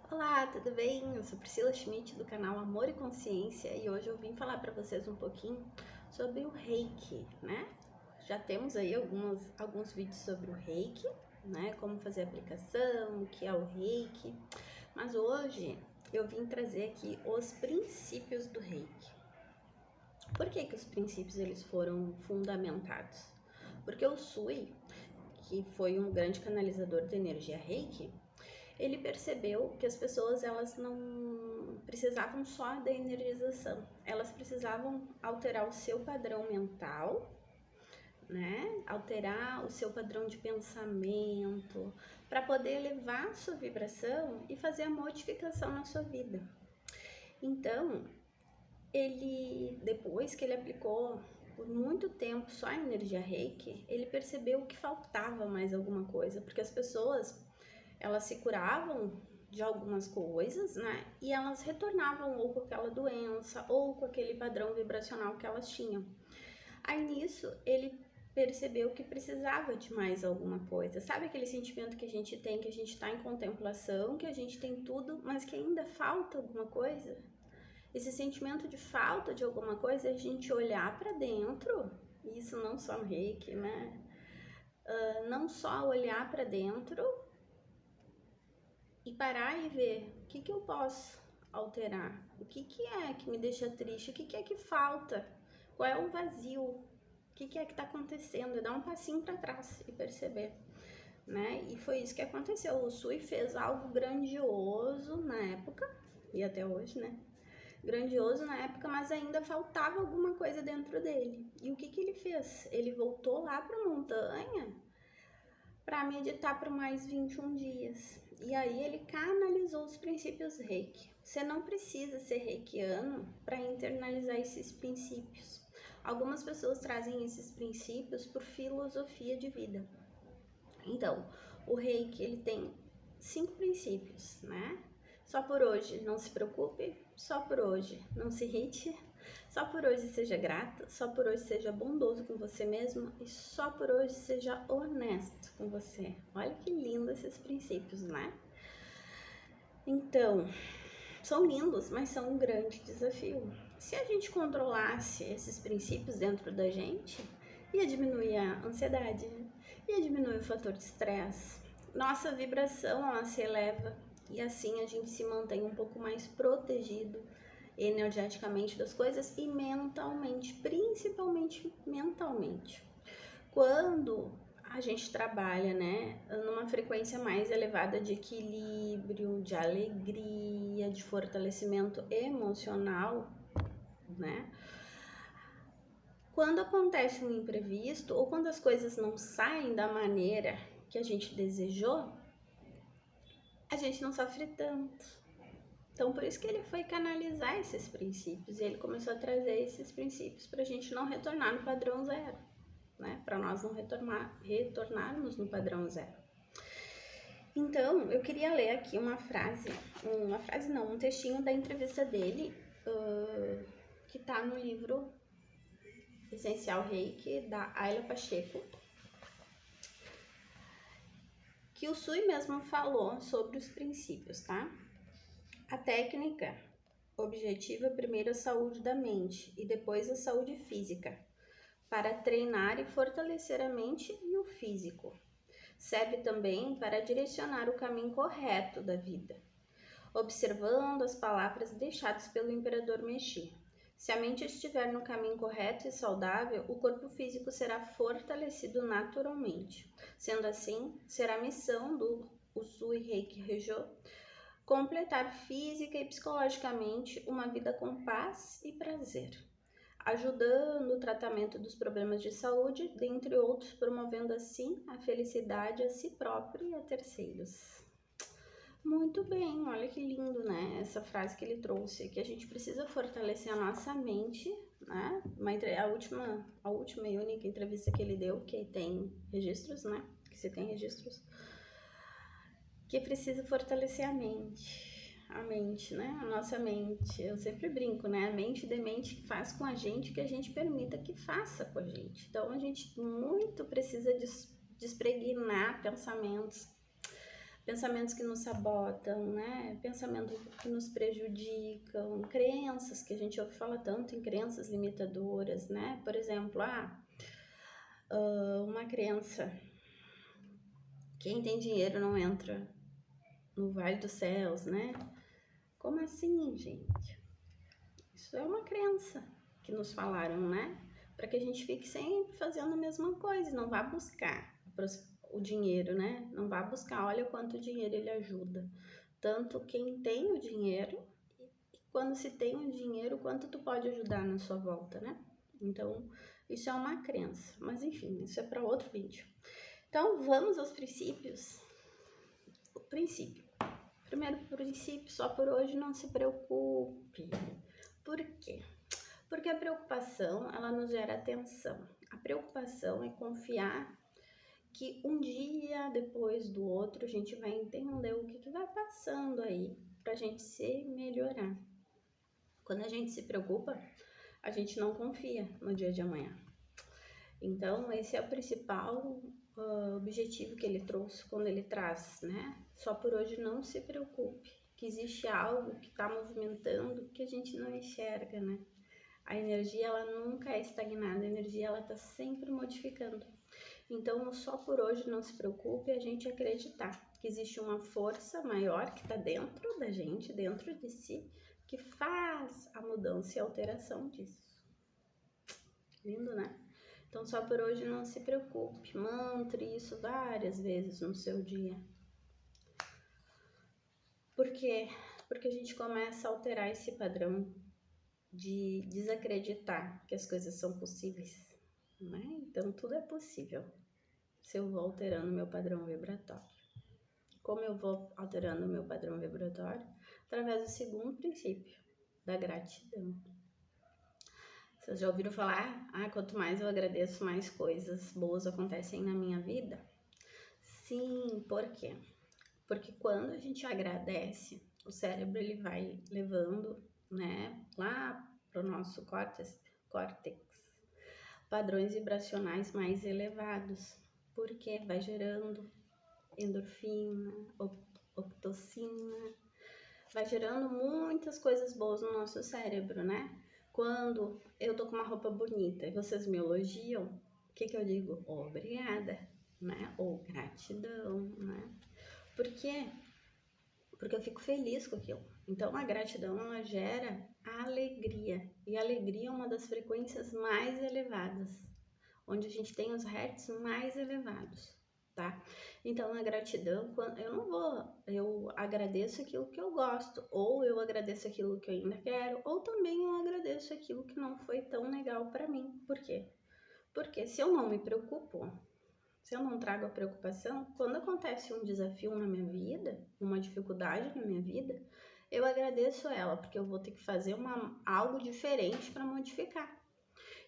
Olá, tudo bem? Eu sou Priscila Schmidt do canal Amor e Consciência e hoje eu vim falar para vocês um pouquinho sobre o Reiki, né? Já temos aí alguns vídeos sobre o Reiki, né? Como fazer a aplicação, o que é o Reiki, mas hoje eu vim trazer aqui os princípios do Reiki. Por que os princípios eles foram fundamentados? Porque o Sui, que foi um grande canalizador de energia Reiki, ele percebeu que as pessoas elas não precisavam só da energização, elas precisavam alterar o seu padrão mental, né? Alterar o seu padrão de pensamento para poder elevar a sua vibração e fazer a modificação na sua vida. Então, ele depois que ele aplicou por muito tempo só a energia Reiki, ele percebeu que faltava mais alguma coisa, porque as pessoas elas se curavam de algumas coisas, né? E elas retornavam ou com aquela doença ou com aquele padrão vibracional que elas tinham. Aí nisso ele percebeu que precisava de mais alguma coisa. Sabe aquele sentimento que a gente tem, que a gente está em contemplação, que a gente tem tudo, mas que ainda falta alguma coisa? Esse sentimento de falta de alguma coisa é a gente olhar para dentro, isso não só no Reiki, né? Não só olhar para dentro e parar e ver o que eu posso alterar, o que é que me deixa triste, o que é que falta, qual é o vazio, o que é que está acontecendo, e dar um passinho para trás e perceber, né? E foi isso que aconteceu. O Sui fez algo grandioso na época e até hoje, né? Grandioso na época, mas ainda faltava alguma coisa dentro dele. E o que ele fez? Ele voltou lá para a montanha para meditar por mais 21 dias. E aí ele canalizou os princípios Reiki. Você não precisa ser reikiano para internalizar esses princípios. Algumas pessoas trazem esses princípios por filosofia de vida. Então, o Reiki ele tem 5 princípios, né? Só por hoje não se preocupe, só por hoje não se irrite, só por hoje seja grato, só por hoje seja bondoso com você mesmo e só por hoje seja honesto com você. Olha que lindo esses princípios, né? Então, são lindos, mas são um grande desafio. Se a gente controlasse esses princípios dentro da gente, ia diminuir a ansiedade, ia diminuir o fator de estresse, nossa vibração ela se eleva e assim a gente se mantém um pouco mais protegido energeticamente das coisas e mentalmente, principalmente mentalmente. Quando a gente trabalha, né, numa frequência mais elevada de equilíbrio, de alegria, de fortalecimento emocional, né? Quando acontece um imprevisto ou quando as coisas não saem da maneira que a gente desejou, a gente não sofre tanto. Então, por isso que ele foi canalizar esses princípios e ele começou a trazer esses princípios para a gente não retornar no padrão zero, né? Para nós não retornarmos no padrão zero. Então, eu queria ler aqui um textinho da entrevista dele, que tá no livro Essencial Reiki, da Ayla Pacheco, que o Sui mesmo falou sobre os princípios, tá? A técnica objetiva primeiro a saúde da mente e depois a saúde física, para treinar e fortalecer a mente e o físico. Serve também para direcionar o caminho correto da vida, observando as palavras deixadas pelo imperador Meshi. Se a mente estiver no caminho correto e saudável, o corpo físico será fortalecido naturalmente. Sendo assim, será a missão do Usui Reiki Rejo completar física e psicologicamente uma vida com paz e prazer, ajudando o tratamento dos problemas de saúde, dentre outros, promovendo assim a felicidade a si próprio e a terceiros. Muito bem, olha que lindo, né? Essa frase que ele trouxe, que a gente precisa fortalecer a nossa mente, né? A última e única entrevista que ele deu, que tem registros, né? Que se tem registros, que precisa fortalecer a mente, né? A nossa mente. Eu sempre brinco, né? A mente e demente que faz com a gente que a gente permita que faça com a gente. Então a gente muito precisa despregnar pensamentos pensamentos que nos sabotam, né? Pensamentos que nos prejudicam, crenças que a gente ouve falar tanto em crenças limitadoras, né? Por exemplo, uma crença: quem tem dinheiro não entra no Vale dos Céus, né? Como assim, gente? Isso é uma crença que nos falaram, né? Para que a gente fique sempre fazendo a mesma coisa, não vá buscar o dinheiro, né? Não vá buscar, olha quanto dinheiro ele ajuda. Tanto quem tem o dinheiro, e quando se tem o dinheiro, quanto tu pode ajudar na sua volta, né? Então, isso é uma crença. Mas enfim, isso é para outro vídeo. Então, vamos aos princípios. O princípio. Primeiro princípio, só por hoje não se preocupe. Por quê? Porque a preocupação, ela nos gera tensão. A preocupação é confiar que um dia depois do outro a gente vai entender o que vai passando aí pra gente se melhorar. Quando a gente se preocupa, a gente não confia no dia de amanhã. Então, esse é o principal objetivo que ele trouxe quando ele traz, né? Só por hoje não se preocupe, que existe algo que está movimentando que a gente não enxerga, né? A energia, ela nunca é estagnada, a energia, ela está sempre modificando. Então, só por hoje não se preocupe, a gente acreditar que existe uma força maior que está dentro da gente, dentro de si, que faz a mudança e a alteração disso. Lindo, né? Então, só por hoje não se preocupe, mantre isso várias vezes no seu dia. Por quê? Porque a gente começa a alterar esse padrão de desacreditar que as coisas são possíveis, né? Então, tudo é possível se eu vou alterando meu padrão vibratório. Como eu vou alterando o meu padrão vibratório? Através do segundo princípio, da gratidão. Vocês já ouviram falar? Quanto mais eu agradeço, mais coisas boas acontecem na minha vida? Sim, por quê? Porque quando a gente agradece, o cérebro ele vai levando, né, lá pro nosso córtex, padrões vibracionais mais elevados. Porque vai gerando endorfina, ocitocina, vai gerando muitas coisas boas no nosso cérebro, né? Quando eu tô com uma roupa bonita e vocês me elogiam, o que eu digo? Obrigada, né? Ou gratidão, né? Por quê? Porque eu fico feliz com aquilo. Então, a gratidão, ela gera alegria. E a alegria é uma das frequências mais elevadas, onde a gente tem os hertz mais elevados, tá? Então, a gratidão, eu agradeço aquilo que eu gosto, ou eu agradeço aquilo que eu ainda quero, ou também eu agradeço aquilo que não foi tão legal para mim. Por quê? Porque se eu não me preocupo, se eu não trago a preocupação, quando acontece um desafio na minha vida, uma dificuldade na minha vida, eu agradeço ela, porque eu vou ter que fazer algo diferente para modificar.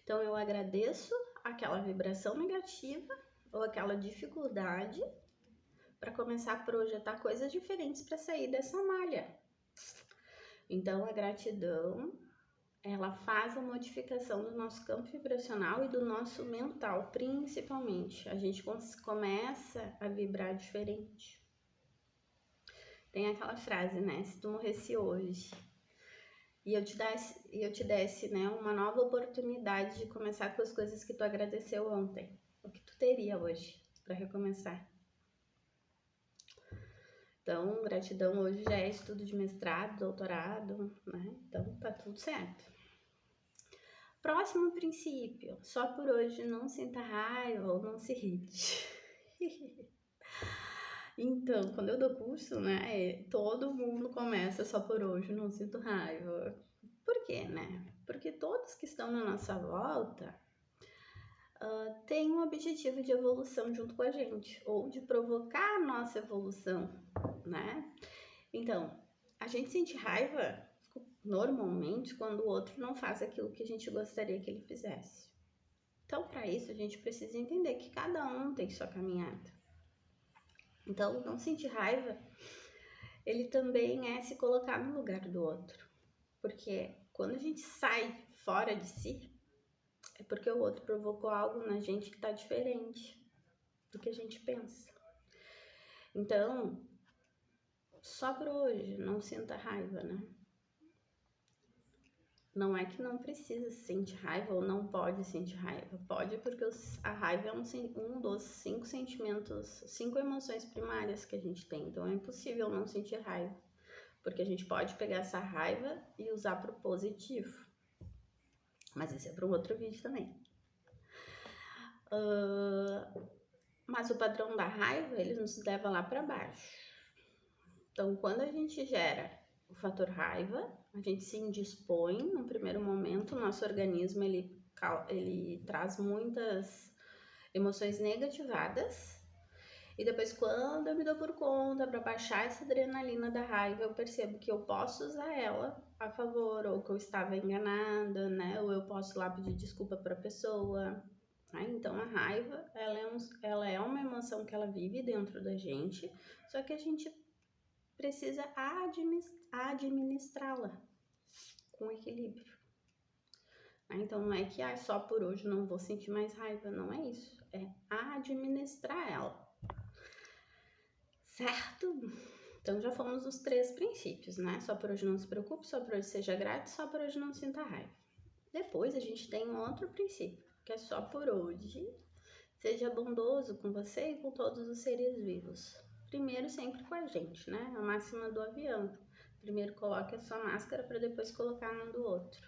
Então, eu agradeço aquela vibração negativa ou aquela dificuldade para começar a projetar coisas diferentes para sair dessa malha. Então, a gratidão, ela faz a modificação do nosso campo vibracional e do nosso mental, principalmente. A gente começa a vibrar diferente. Tem aquela frase, né? Se tu morresse hoje e eu te desse, né, uma nova oportunidade de começar com as coisas que tu agradeceu ontem, o que tu teria hoje para recomeçar? Então, gratidão hoje já é estudo de mestrado, doutorado, né? Então, tá tudo certo. Próximo princípio, só por hoje não sinta raiva ou não se irrite. Então, quando eu dou curso, né, todo mundo começa só por hoje não sinto raiva. Por quê, né? Porque todos que estão na nossa volta têm um objetivo de evolução junto com a gente, ou de provocar a nossa evolução, né? Então, a gente sente raiva normalmente quando o outro não faz aquilo que a gente gostaria que ele fizesse. Então, para isso, a gente precisa entender que cada um tem sua caminhada. Então, não sentir raiva, ele também é se colocar no lugar do outro. Porque quando a gente sai fora de si, é porque o outro provocou algo na gente que está diferente do que a gente pensa. Então, só por hoje, não sinta raiva, né? Não é que não precisa sentir raiva ou não pode sentir raiva. Pode, porque a raiva é um dos 5 sentimentos, 5 emoções primárias que a gente tem. Então é impossível não sentir raiva. Porque a gente pode pegar essa raiva e usar para o positivo. Mas isso é para um outro vídeo também. Mas o padrão da raiva, ele nos leva lá para baixo. Então, quando a gente gera o fator raiva, a gente se indispõe no primeiro momento, o nosso organismo ele traz muitas emoções negativadas. E depois, quando eu me dou por conta para baixar essa adrenalina da raiva, eu percebo que eu posso usar ela a favor, ou que eu estava enganada, né? Ou eu posso lá pedir desculpa para a pessoa. Então, a raiva, ela é uma emoção que ela vive dentro da gente, só que a gente precisa administrá-la com equilíbrio. Então, não é que só por hoje não vou sentir mais raiva, não é isso. É administrar ela. Certo? Então, já fomos nos 3 princípios, né? Só por hoje não se preocupe, só por hoje seja grato, só por hoje não sinta raiva. Depois, a gente tem um outro princípio, que é só por hoje seja bondoso com você e com todos os seres vivos. Primeiro, sempre com a gente, né? A máxima do avião. Primeiro, coloque a sua máscara para depois colocar na do outro.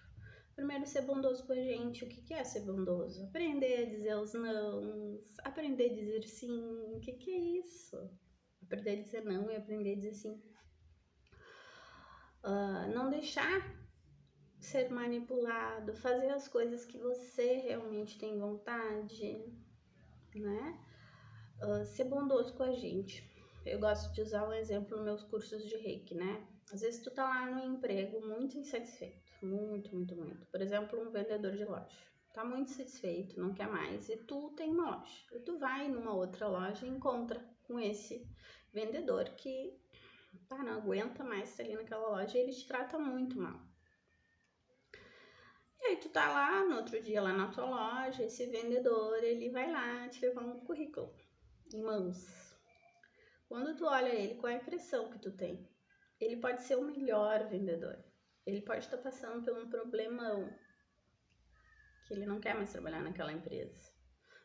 Primeiro, ser bondoso com a gente. O que é ser bondoso? Aprender a dizer os nãos, aprender a dizer sim. O que é isso? Aprender a dizer não e aprender a dizer sim. Não deixar ser manipulado, fazer as coisas que você realmente tem vontade, né? Ser bondoso com a gente. Eu gosto de usar um exemplo nos meus cursos de Reiki, né? Às vezes tu tá lá no emprego muito insatisfeito, muito. Por exemplo, um vendedor de loja. Tá muito satisfeito, não quer mais, e tu tem uma loja. E tu vai numa outra loja e encontra com esse vendedor que não aguenta mais estar ali naquela loja e ele te trata muito mal. E aí tu tá lá no outro dia lá na tua loja, esse vendedor, ele vai lá te levar um currículo em mãos. Quando tu olha ele, qual é a impressão que tu tem? Ele pode ser o melhor vendedor. Ele pode estar passando por um problemão que ele não quer mais trabalhar naquela empresa.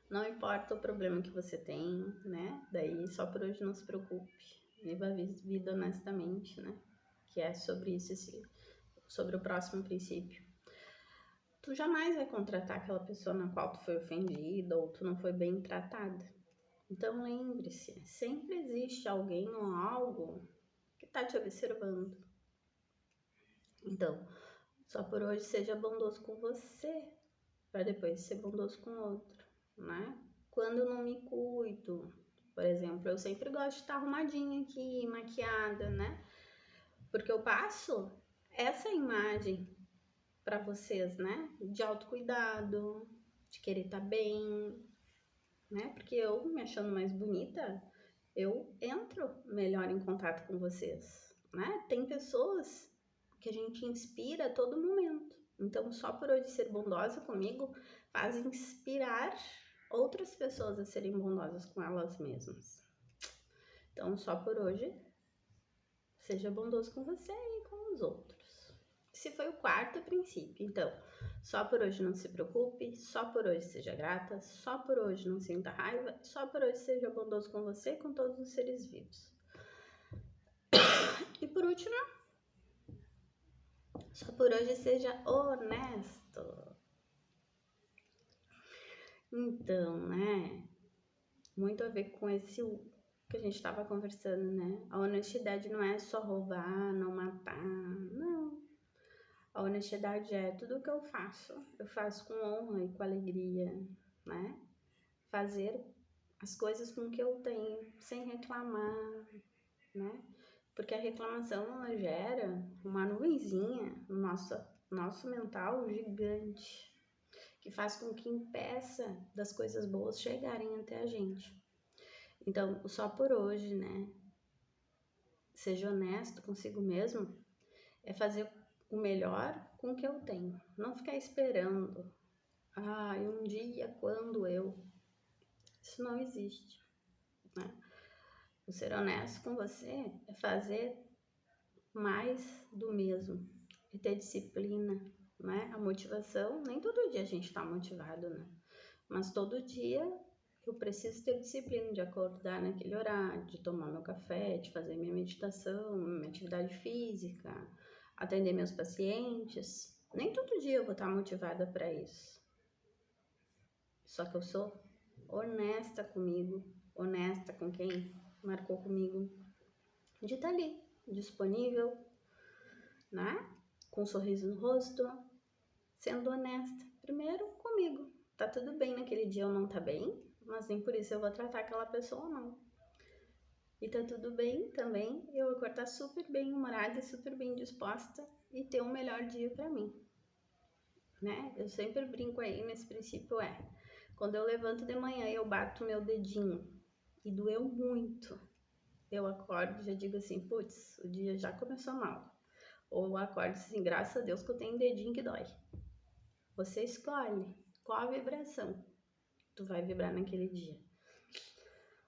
Não importa o problema que você tem, né? Daí só por hoje não se preocupe. Viva a vida honestamente, né? Que é sobre isso, sobre o próximo princípio. Tu jamais vai contratar aquela pessoa na qual tu foi ofendida ou tu não foi bem tratada. Então lembre-se, sempre existe alguém ou algo que está te observando. Então, só por hoje seja bondoso com você, para depois ser bondoso com o outro, né? Quando eu não me cuido, por exemplo, eu sempre gosto de estar arrumadinha aqui, maquiada, né? Porque eu passo essa imagem para vocês, né? De autocuidado, de querer estar bem, né? Porque eu, me achando mais bonita, eu entro melhor em contato com vocês, né? Tem pessoas que a gente inspira a todo momento. Então, só por hoje ser bondosa comigo faz inspirar outras pessoas a serem bondosas com elas mesmas. Então, só por hoje, seja bondoso com você e com os outros. Esse foi o 4º princípio. Então, só por hoje não se preocupe, só por hoje seja grata, só por hoje não sinta raiva, só por hoje seja bondoso com você e com todos os seres vivos. E por último, só por hoje seja honesto. Então, né? Muito a ver com esse que a gente estava conversando, né? A honestidade não é só roubar, não matar, não. A honestidade é tudo que eu faço com honra e com alegria, né? Fazer as coisas com o que eu tenho, sem reclamar, né? Porque a reclamação, ela gera uma nuvenzinha no nosso mental gigante, que faz com que impeça das coisas boas chegarem até a gente. Então, só por hoje, né? Seja honesto consigo mesmo, é fazer o melhor com o que eu tenho. Não ficar esperando. Um dia, quando eu... Isso não existe, né? O ser honesto com você é fazer mais do mesmo, é ter disciplina, né? A motivação, nem todo dia a gente tá motivado, né? Mas todo dia eu preciso ter disciplina de acordar naquele horário, de tomar meu café, de fazer minha meditação, minha atividade física, atender meus pacientes. Nem todo dia eu vou estar motivada para isso. Só que eu sou honesta comigo, honesta com quem marcou comigo, de estar ali, disponível, né? Com um sorriso no rosto, sendo honesta. Primeiro comigo. Tá tudo bem naquele dia eu não tá bem, mas nem por isso eu vou tratar aquela pessoa mal. E tá tudo bem também eu acordar super bem humorada e super bem disposta e ter um melhor dia pra mim, né? Eu sempre brinco aí nesse princípio quando eu levanto de manhã e eu bato meu dedinho e doeu muito, eu acordo e já digo assim, putz, o dia já começou mal. Ou eu acordo assim, graças a Deus que eu tenho um dedinho que dói. Você escolhe qual a vibração tu vai vibrar naquele dia,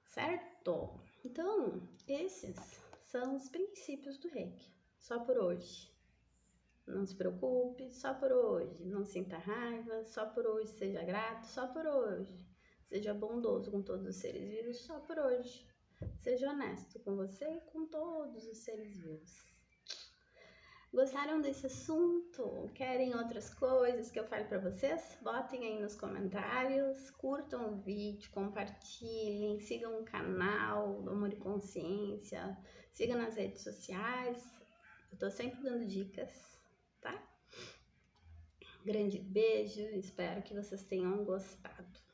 certo? Então, esses são os princípios do Reiki. Só por hoje. Não se preocupe, só por hoje. Não sinta raiva, só por hoje. Seja grato, só por hoje. Seja bondoso com todos os seres vivos, só por hoje. Seja honesto com você e com todos os seres vivos. Gostaram desse assunto? Querem outras coisas que eu fale para vocês? Botem aí nos comentários, curtam o vídeo, compartilhem, sigam o canal do Amor e Consciência, sigam nas redes sociais, eu tô sempre dando dicas, tá? Grande beijo, espero que vocês tenham gostado.